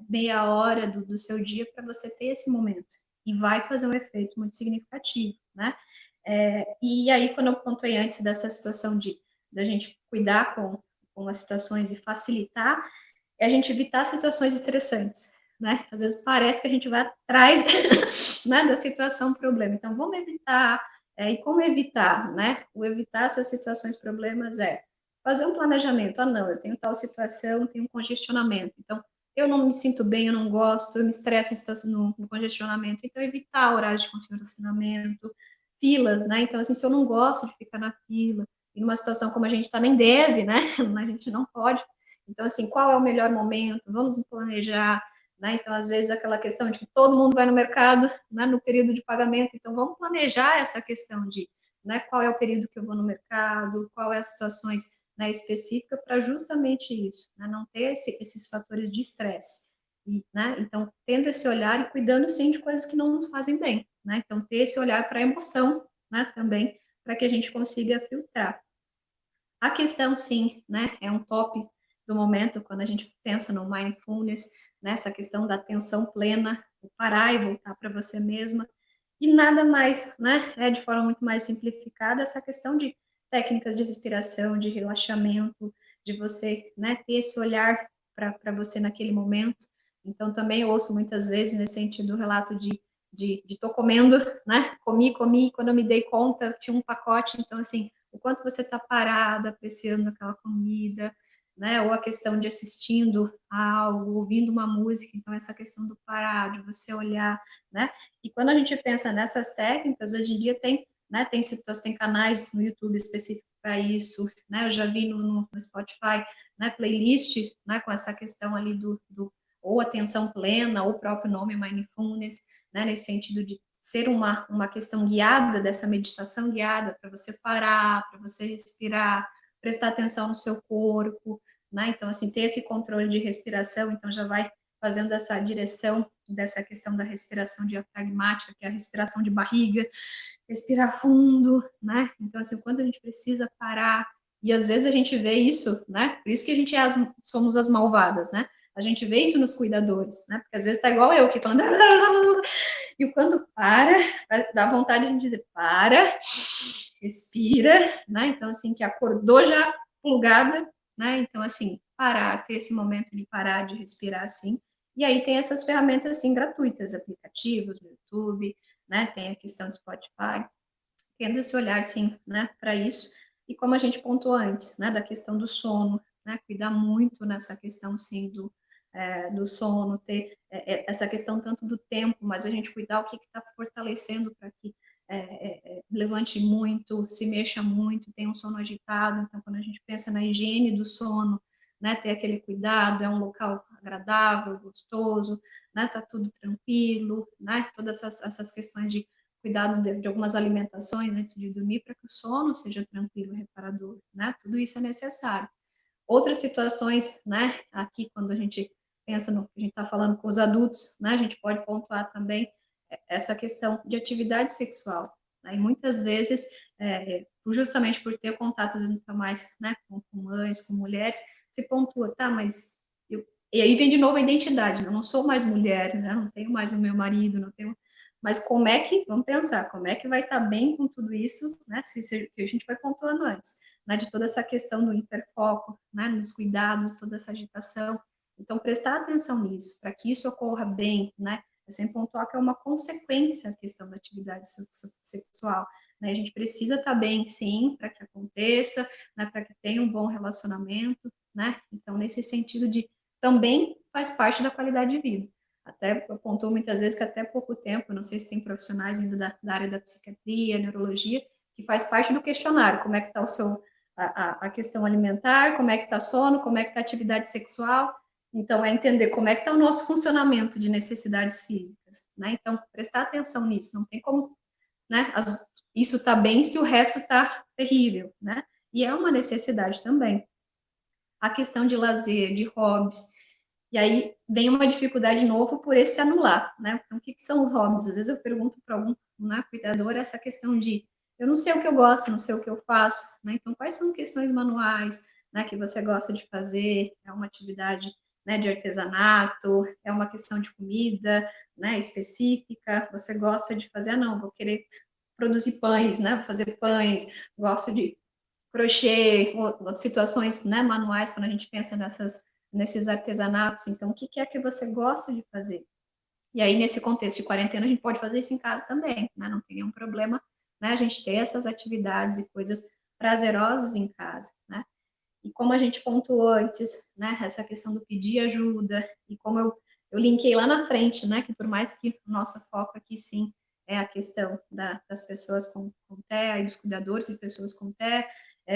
meia hora do seu dia para você ter esse momento. E vai fazer um efeito muito significativo, né? E aí, quando eu pontuei antes dessa situação da gente cuidar com as situações e facilitar, é a gente evitar situações estressantes, né? Às vezes parece que a gente vai atrás né, da situação problema. Então, vamos evitar. E como evitar, né? O evitar essas situações problemas é fazer um planejamento. Ah, não, eu tenho tal situação, tenho um congestionamento. Então, eu não me sinto bem, eu não gosto, eu me estresso no congestionamento. Então, evitar horários de congestionamento, filas, né? Então, assim, se eu não gosto de ficar na fila, em uma situação como a gente está, nem deve, né? A gente não pode. Então, assim, qual é o melhor momento? Vamos planejar, né? Então, às vezes, aquela questão de que todo mundo vai no mercado, né, no período de pagamento. Então, vamos planejar essa questão de, né, qual é o período que eu vou no mercado, qual é as situações, né, específicas para justamente isso, né, não ter esses fatores de estresse. Né? Então, tendo esse olhar e cuidando, sim, de coisas que não nos fazem bem, né? Então, ter esse olhar para a emoção, né, também, para que a gente consiga filtrar. A questão, sim, né, é um top do momento, quando a gente pensa no mindfulness, né, essa questão da atenção plena, parar e voltar para você mesma, e nada mais, né, de forma muito mais simplificada, essa questão de técnicas de respiração, de relaxamento, de você, né, ter esse olhar para você naquele momento. Então, também eu ouço muitas vezes, nesse sentido, o relato de tô comendo, né, comi, quando eu me dei conta, tinha um pacote, então, assim, o quanto você está parada, apreciando aquela comida, né? Ou a questão de assistindo a algo, ouvindo uma música, então essa questão do parar, de você olhar, né? E quando a gente pensa nessas técnicas, hoje em dia tem, né? Tem canais no YouTube específicos para isso, né? Eu já vi no Spotify, né? Playlists, né? Com essa questão ali ou atenção plena, ou o próprio nome mindfulness, né? Nesse sentido de ser uma questão guiada, dessa meditação guiada, para você parar, para você respirar, prestar atenção no seu corpo, né? Então, assim, ter esse controle de respiração, então já vai fazendo essa direção dessa questão da respiração diafragmática, que é a respiração de barriga, respirar fundo, né? Então, assim, quando a gente precisa parar, e às vezes a gente vê isso, né? Por isso que a gente somos as malvadas, né? A gente vê isso nos cuidadores, né? Porque às vezes tá igual eu, que falando... E quando para, dá vontade de dizer, para, respira, né? Então, assim, que acordou já plugada, né? Então, assim, parar, ter esse momento de parar, de respirar, assim. E aí tem essas ferramentas, assim, gratuitas, aplicativos no YouTube, né? Tem a questão do Spotify, tendo esse olhar, sim, né, para isso. E como a gente pontuou antes, né, da questão do sono, né, cuidar muito nessa questão, sim, do sono, ter essa questão tanto do tempo, mas a gente cuidar o que está fortalecendo para que levante muito, se mexa muito, tenha um sono agitado. Então, quando a gente pensa na higiene do sono, né, ter aquele cuidado, é um local agradável, gostoso, né, tá tudo tranquilo, né, todas essas questões de cuidado de algumas alimentações antes de dormir para que o sono seja tranquilo, reparador, né, tudo isso é necessário. Outras situações, né, aqui quando a gente pensa no que a gente está falando com os adultos, né, a gente pode pontuar também essa questão de atividade sexual, né, e muitas vezes, justamente por ter contato mais, né, com mães, com mulheres, se pontua, tá, mas e aí vem de novo a identidade, né? Eu não sou mais mulher, né? Não tenho mais o meu marido, não tenho, mas como é que, vamos pensar, como é que vai estar bem com tudo isso, né? Que a gente foi pontuando antes, né? De toda essa questão do hiperfoco, né? Nos cuidados, toda essa agitação. Então, prestar atenção nisso, para que isso ocorra bem, né? É sempre pontuar que é uma consequência a questão da atividade sexual, né? A gente precisa estar bem, sim, para que aconteça, né? Para que tenha um bom relacionamento, né? Então, nesse sentido de também faz parte da qualidade de vida. Até eu pontuo muitas vezes que até pouco tempo, não sei se tem profissionais ainda da área da psiquiatria, neurologia, que faz parte do questionário, como é que está o seu, a questão alimentar, como é que está sono, como é que está a atividade sexual. Então, é entender como é que está o nosso funcionamento de necessidades físicas, né? Então, prestar atenção nisso, não tem como, né? Isso está bem se o resto está terrível, né? E é uma necessidade também. A questão de lazer, de hobbies, e aí vem uma dificuldade de novo por esse anular, né? Então, o que são os hobbies? Às vezes eu pergunto para algum, né, cuidador essa questão de eu não sei o que eu gosto, não sei o que eu faço, né? Então, quais são questões manuais, né, que você gosta de fazer? É uma atividade, né, de artesanato? É uma questão de comida, né, específica? Você gosta de fazer? Ah, não, vou querer produzir pães, né? Vou fazer pães, gosto de crochê, ou situações, né, manuais, quando a gente pensa nesses artesanatos. Então, o que é que você gosta de fazer? E aí, nesse contexto de quarentena, a gente pode fazer isso em casa também, né? Não tem nenhum problema, né? A gente ter essas atividades e coisas prazerosas em casa, né? E como a gente pontuou antes, né? Essa questão do pedir ajuda, e como eu linkei lá na frente, né? Que por mais que o nosso foco aqui, sim, é a questão das pessoas com TEA e dos cuidadores de pessoas com TEA,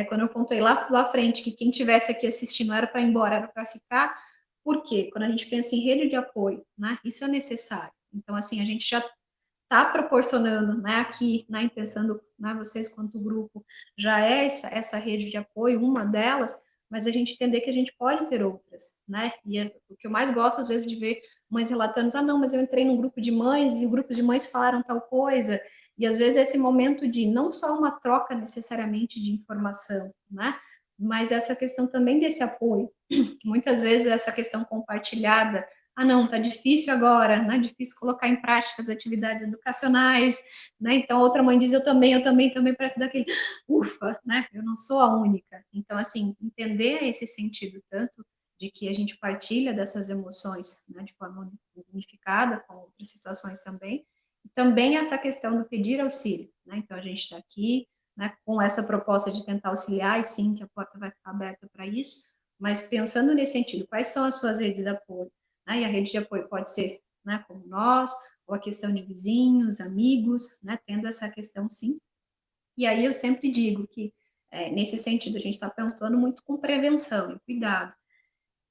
quando eu pontuei lá à frente que quem tivesse aqui assistindo não era para ir embora, era para ficar. Por quê? Quando a gente pensa em rede de apoio, né? Isso é necessário. Então, assim, a gente já está proporcionando, né, aqui, né, pensando, né, vocês quanto grupo, já é essa rede de apoio, uma delas, mas a gente entender que a gente pode ter outras, né, e o que eu mais gosto, às vezes, de ver mães relatando, ah, não, mas eu entrei num grupo de mães e o grupo de mães falaram tal coisa, e às vezes esse momento de não só uma troca necessariamente de informação, né, mas essa questão também desse apoio, muitas vezes essa questão compartilhada, ah, não, tá difícil agora, né? Difícil colocar em prática as atividades educacionais, né? Então, outra mãe diz, eu também, parece daquele, ufa, né? Eu não sou a única. Então, assim, entender esse sentido tanto de que a gente partilha dessas emoções, né, de forma unificada com outras situações também, e também essa questão do pedir auxílio, né? Então, a gente está aqui, né, com essa proposta de tentar auxiliar, e sim, que a porta vai ficar aberta para isso, mas pensando nesse sentido, quais são as suas redes de apoio? Né? E a rede de apoio pode ser, né, como nós, ou a questão de vizinhos, amigos, né, tendo essa questão, sim. E aí eu sempre digo que, nesse sentido, a gente está pensando muito com prevenção e cuidado.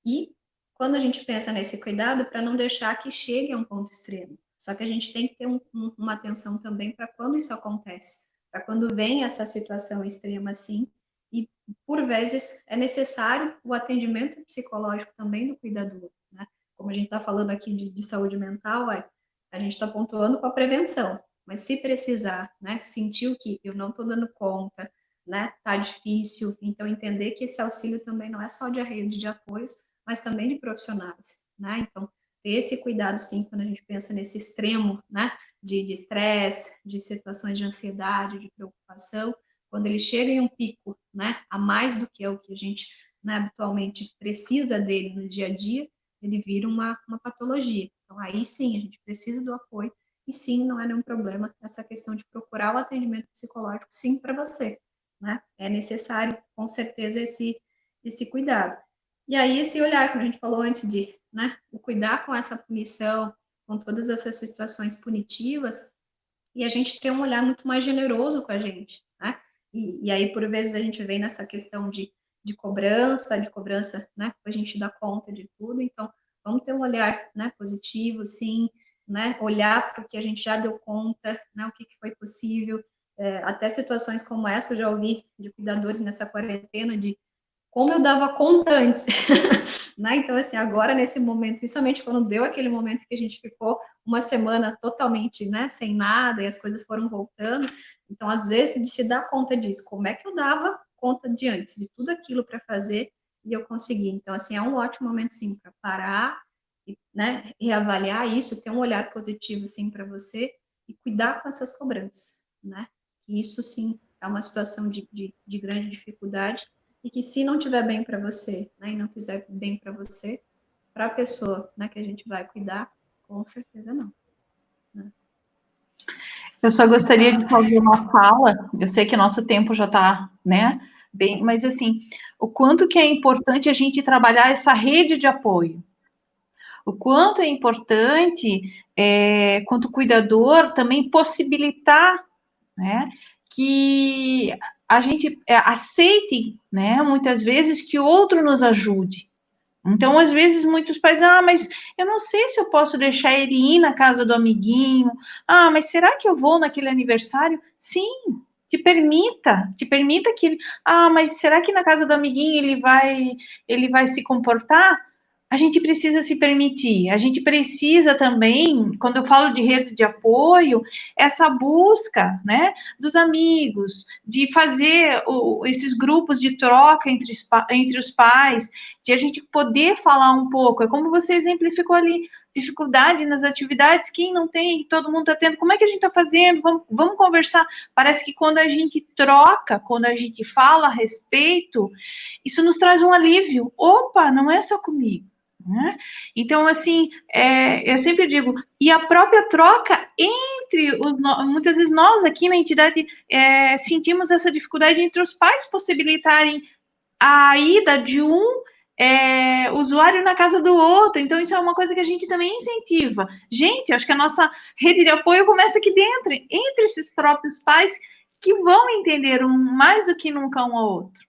E quando a gente pensa nesse cuidado, para não deixar que chegue a um ponto extremo. Só que a gente tem que ter uma atenção também para quando isso acontece, para quando vem essa situação extrema assim, e por vezes é necessário o atendimento psicológico também do cuidador, né? Como a gente está falando aqui de saúde mental, a gente está pontuando com a prevenção, mas se precisar, né, sentir que eu não estou dando conta, né, tá difícil, então entender que esse auxílio também não é só de rede de apoios, mas também de profissionais, né? Então, ter esse cuidado, sim, quando a gente pensa nesse extremo, né, de estresse, de situações de ansiedade, de preocupação, quando ele chega em um pico, né, a mais do que é o que a gente, né, habitualmente precisa dele no dia a dia, ele vira uma patologia. Então, aí sim, a gente precisa do apoio, e sim, não é nenhum problema essa questão de procurar o atendimento psicológico, sim, para você, né? É necessário, com certeza, esse cuidado. E aí, esse olhar, como a gente falou antes de, né, o cuidar com essa punição, com todas essas situações punitivas, e a gente ter um olhar muito mais generoso com a gente, né? E aí, por vezes, a gente vem nessa questão de cobrança, né? A gente dá conta de tudo, então, vamos ter um olhar, né, positivo, sim, né? Olhar para o que a gente já deu conta, né? O que foi possível, até situações como essa, eu já ouvi de cuidadores nessa quarentena, de como eu dava conta antes, né? Então, assim, agora nesse momento, principalmente quando deu aquele momento que a gente ficou uma semana totalmente, né, sem nada e as coisas foram voltando, então, às vezes, de se dar conta disso, como é que eu dava conta de antes, de tudo aquilo para fazer e eu consegui. Então, assim, é um ótimo momento, sim, para parar, né, reavaliar isso, ter um olhar positivo, sim, para você e cuidar com essas cobranças, né? Que isso, sim, é uma situação de grande dificuldade e que se não tiver bem para você, né, e não fizer bem para você, para a pessoa, né, que a gente vai cuidar, com certeza não. Né? Eu só gostaria de fazer uma fala, eu sei que nosso tempo já está, né, bem, mas assim, o quanto que é importante a gente trabalhar essa rede de apoio, o quanto é importante, quanto cuidador, também possibilitar, né, que a gente aceite, né, muitas vezes que o outro nos ajude. Então, às vezes, muitos pais, mas eu não sei se eu posso deixar ele ir na casa do amiguinho. Mas será que eu vou naquele aniversário? Sim, te permita que ele. Mas será que na casa do amiguinho ele vai se comportar? A gente precisa se permitir, a gente precisa também, quando eu falo de rede de apoio, essa busca, né, dos amigos, de fazer esses grupos de troca entre os pais, de a gente poder falar um pouco, é como você exemplificou ali, dificuldade nas atividades, quem não tem, todo mundo está tendo, como é que a gente está fazendo, vamos conversar, parece que quando a gente troca, quando a gente fala a respeito, isso nos traz um alívio, opa, não é só comigo. Né? Então, assim, eu sempre digo, e a própria troca entre muitas vezes nós aqui na entidade sentimos essa dificuldade entre os pais possibilitarem a ida de um usuário na casa do outro. Então, isso é uma coisa que a gente também incentiva. Gente, acho que a nossa rede de apoio começa aqui dentro, entre esses próprios pais que vão entender mais do que nunca um ao outro,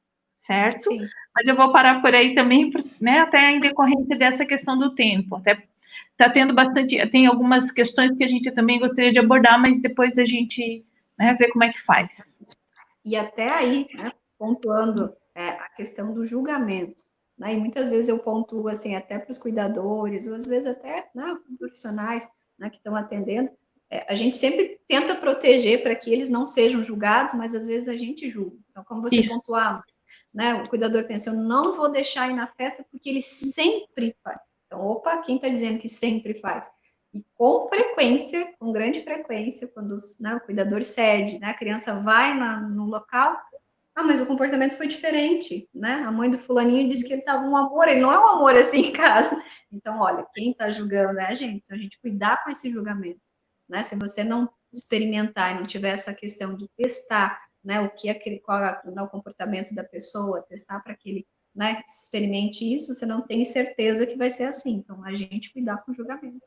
certo? Sim. Mas eu vou parar por aí também, né, até em decorrência dessa questão do tempo. Até está tendo bastante, tem algumas questões que a gente também gostaria de abordar, mas depois a gente, né, vê como é que faz. E até aí, né, pontuando a questão do julgamento, né, e muitas vezes eu pontuo assim até para os cuidadores, ou às vezes até, né, profissionais, né, que estão atendendo, a gente sempre tenta proteger para que eles não sejam julgados, mas às vezes a gente julga. Então, como você pontuava, né, o cuidador pensa, eu não vou deixar ir na festa porque ele sempre faz. Então, opa, quem está dizendo que sempre faz? E com frequência, com grande frequência, quando né, o cuidador cede, né, a criança vai no local, mas o comportamento foi diferente, né? A mãe do fulaninho disse que ele estava um amor, ele não é um amor assim em casa. Então, olha, quem está julgando é a gente, se a gente cuidar com esse julgamento, né? Se você não experimentar e não tiver essa questão de testar, né, o que é qual é o comportamento da pessoa, testar para que ele, né, experimente isso, você não tem certeza que vai ser assim. Então, a gente cuidar com o julgamento.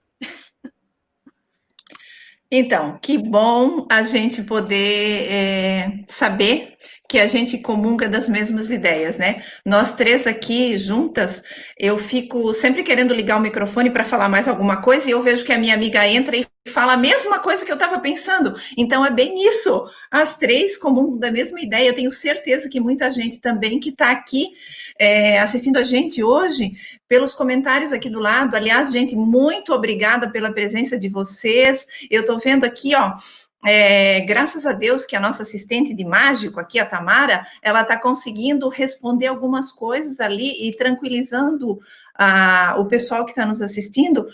Então, que bom a gente poder saber que a gente comunga das mesmas ideias, né? Nós três aqui juntas, eu fico sempre querendo ligar o microfone para falar mais alguma coisa e eu vejo que a minha amiga entra e fala a mesma coisa que eu estava pensando. Então, é bem isso. As três comungam da mesma ideia. Eu tenho certeza que muita gente também que está aqui assistindo a gente hoje, pelos comentários aqui do lado. Aliás, gente, muito obrigada pela presença de vocês. Eu estou vendo aqui, ó, graças a Deus que a nossa assistente de mágico aqui, a Tamara, ela está conseguindo responder algumas coisas ali e tranquilizando o pessoal que está nos assistindo,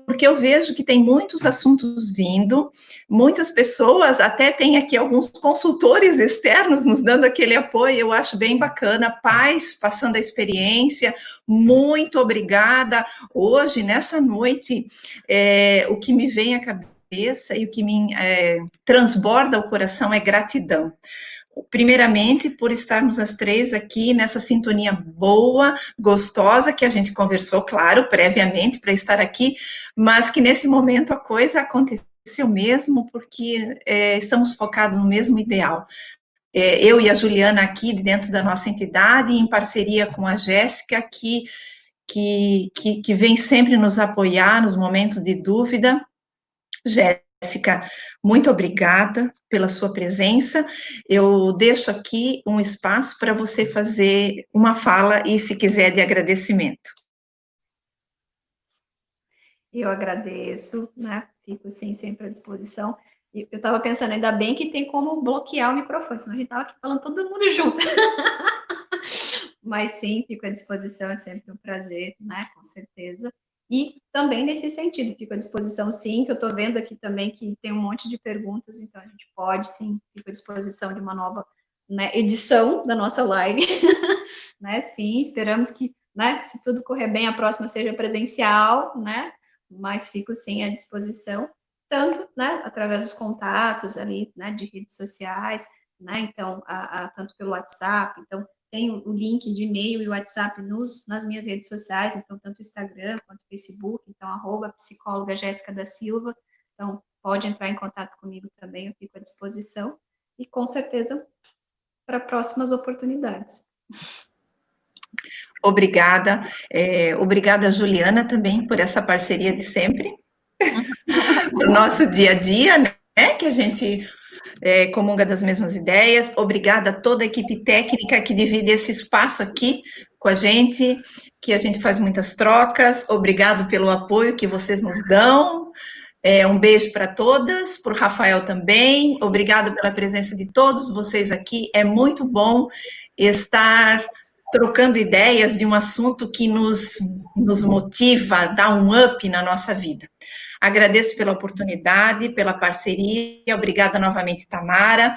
porque eu vejo que tem muitos assuntos vindo, muitas pessoas, até tem aqui alguns consultores externos nos dando aquele apoio, eu acho bem bacana, pais passando a experiência, muito obrigada. Hoje, nessa noite, o que me vem à cabeça e o que me transborda o coração é gratidão. Primeiramente, por estarmos as três aqui nessa sintonia boa, gostosa, que a gente conversou, claro, previamente para estar aqui, mas que nesse momento a coisa aconteceu mesmo, porque estamos focados no mesmo ideal. Eu e a Juliana aqui dentro da nossa entidade, em parceria com a Jéssica, que vem sempre nos apoiar nos momentos de dúvida. Jéssica, muito obrigada pela sua presença. Eu deixo aqui um espaço para você fazer uma fala e, se quiser, de agradecimento. Eu agradeço, né? Fico, sim, sempre à disposição. Eu estava pensando, ainda bem que tem como bloquear o microfone, senão a gente estava aqui falando todo mundo junto. Mas, sim, fico à disposição, é sempre um prazer, né? Com certeza. E também nesse sentido, fico à disposição, sim, que eu estou vendo aqui também que tem um monte de perguntas, então a gente pode, sim, fico à disposição de uma nova, né, edição da nossa live, né, sim, esperamos que, né, se tudo correr bem, a próxima seja presencial, né, mas fico, sim, à disposição, tanto, né, através dos contatos ali, né, de redes sociais, né, então, tanto pelo WhatsApp, então, tem o link de e-mail e WhatsApp nas minhas redes sociais, então, tanto o Instagram quanto o Facebook, então, @psicóloga Jéssica da Silva, então, pode entrar em contato comigo também, eu fico à disposição, e com certeza, para próximas oportunidades. Obrigada, obrigada, Juliana, também, por essa parceria de sempre, o nosso dia a dia, né, que a gente comunga das mesmas ideias. Obrigada a toda a equipe técnica que divide esse espaço aqui com a gente, que a gente faz muitas trocas. Obrigado pelo apoio que vocês nos dão. Um beijo para todas, para o Rafael também. Obrigado pela presença de todos vocês aqui. É muito bom estar trocando ideias de um assunto que nos motiva, dá um up na nossa vida. Agradeço pela oportunidade, pela parceria, obrigada novamente, Tamara.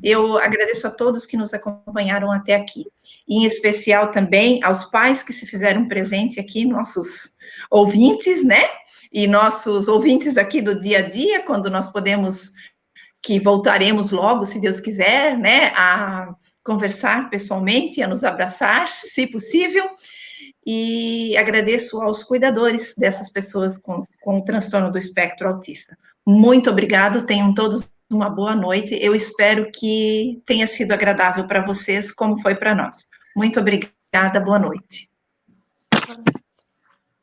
Eu agradeço a todos que nos acompanharam até aqui, em especial também aos pais que se fizeram presente aqui, nossos ouvintes, né? E nossos ouvintes aqui do dia a dia, quando nós podemos, que voltaremos logo, se Deus quiser, né? A conversar pessoalmente, a nos abraçar, se possível. E agradeço aos cuidadores dessas pessoas com o transtorno do espectro autista. Muito obrigado, tenham todos uma boa noite. Eu espero que tenha sido agradável para vocês, como foi para nós. Muito obrigada, boa noite.